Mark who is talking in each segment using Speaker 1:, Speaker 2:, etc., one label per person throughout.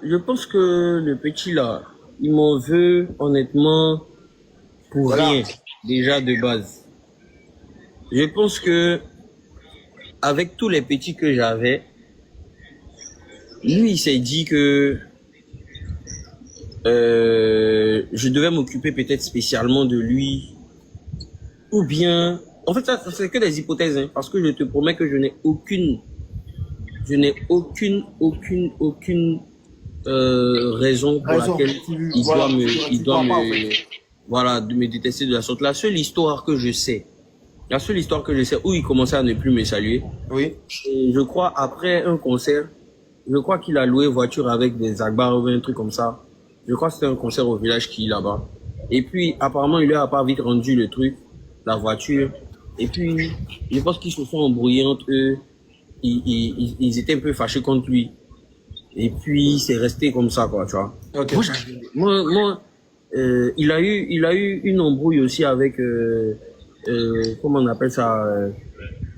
Speaker 1: Je pense que le petit là, il m'en veut honnêtement pour rien, déjà de base. Je pense que avec tous les petits que j'avais, lui il s'est dit que je devais m'occuper peut-être spécialement de lui, ou bien, en fait ça c'est que des hypothèses, hein, parce que je te promets que je n'ai aucune raison pour laquelle voilà, de me détester de la sorte. La seule histoire que je sais où il commençait à ne plus me saluer.
Speaker 2: Oui.
Speaker 1: Et je crois après un concert, je crois qu'il a loué voiture avec des Agbars ou un truc comme ça. Je crois que c'était un concert au village qui est là-bas. Et puis apparemment il lui a pas vite rendu le truc, la voiture. Et puis je pense qu'ils se sont embrouillés entre eux. Ils étaient un peu fâchés contre lui. Et puis c'est resté comme ça, quoi, tu vois.
Speaker 2: Okay.
Speaker 1: Il a eu une embrouille aussi avec comment on appelle ça,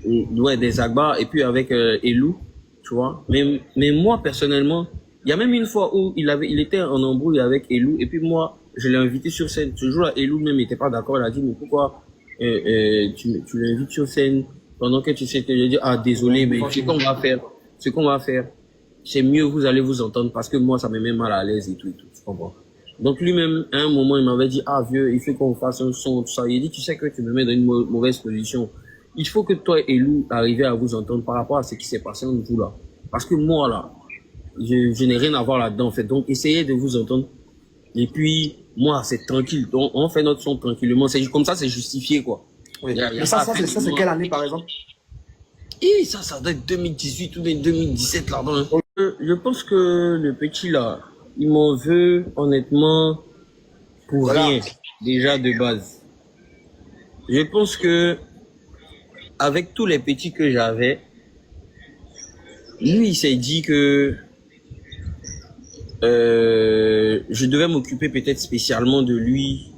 Speaker 1: ouais, des Agbars, et puis avec Elou, tu vois. Mais moi personnellement, il y a même une fois où il était en embrouille avec Elou, et puis moi je l'ai invité sur scène. Ce jour-là, Elou même n'était pas d'accord. Il a dit mais pourquoi tu l'invites sur scène pendant que tu sais que j'ai dit ah désolé, mais ce qu'on va faire, c'est mieux, vous allez vous entendre parce que moi ça me met mal à l'aise et tout, tu comprends. Donc lui-même, à un moment, il m'avait dit, ah vieux, il faut qu'on fasse un son, tout ça. Il dit, tu sais que tu me mets dans une mauvaise position. Il faut que toi et Lou arriviez à vous entendre par rapport à ce qui s'est passé entre vous là. Parce que moi là, je n'ai rien à voir là-dedans en fait. Donc essayez de vous entendre. Et puis, moi, c'est tranquille. Donc, on fait notre son tranquillement. C'est comme ça, c'est justifié quoi.
Speaker 2: Oui. Mais ça c'est quelle année par exemple?
Speaker 1: Et ça doit être 2018 ou 2017 là-dedans. Je pense que le petit là, il m'en veut honnêtement pour rien, déjà de base. Je pense que avec tous les petits que j'avais, lui il s'est dit que je devais m'occuper peut-être spécialement de lui,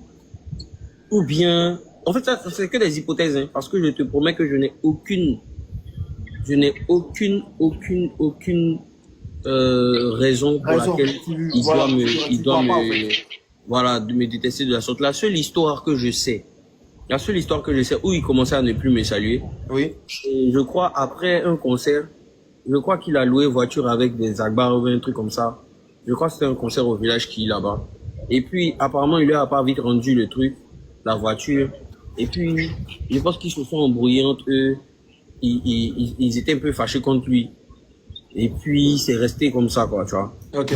Speaker 1: ou bien, en fait ça c'est que des hypothèses, hein, parce que je te promets que je n'ai aucune raison pour laquelle il doit me détester de la sorte. La seule histoire que je sais où il commençait à ne plus me saluer.
Speaker 2: Oui.
Speaker 1: Et je crois après un concert, je crois qu'il a loué voiture avec des Agbars ou un truc comme ça. Je crois que c'était un concert au village qui est là-bas. Et puis apparemment il lui a pas vite rendu le truc, la voiture. Et puis je pense qu'ils se sont embrouillés entre eux. Ils étaient un peu fâchés contre lui. Et puis c'est resté comme ça, quoi, tu vois.
Speaker 2: Okay.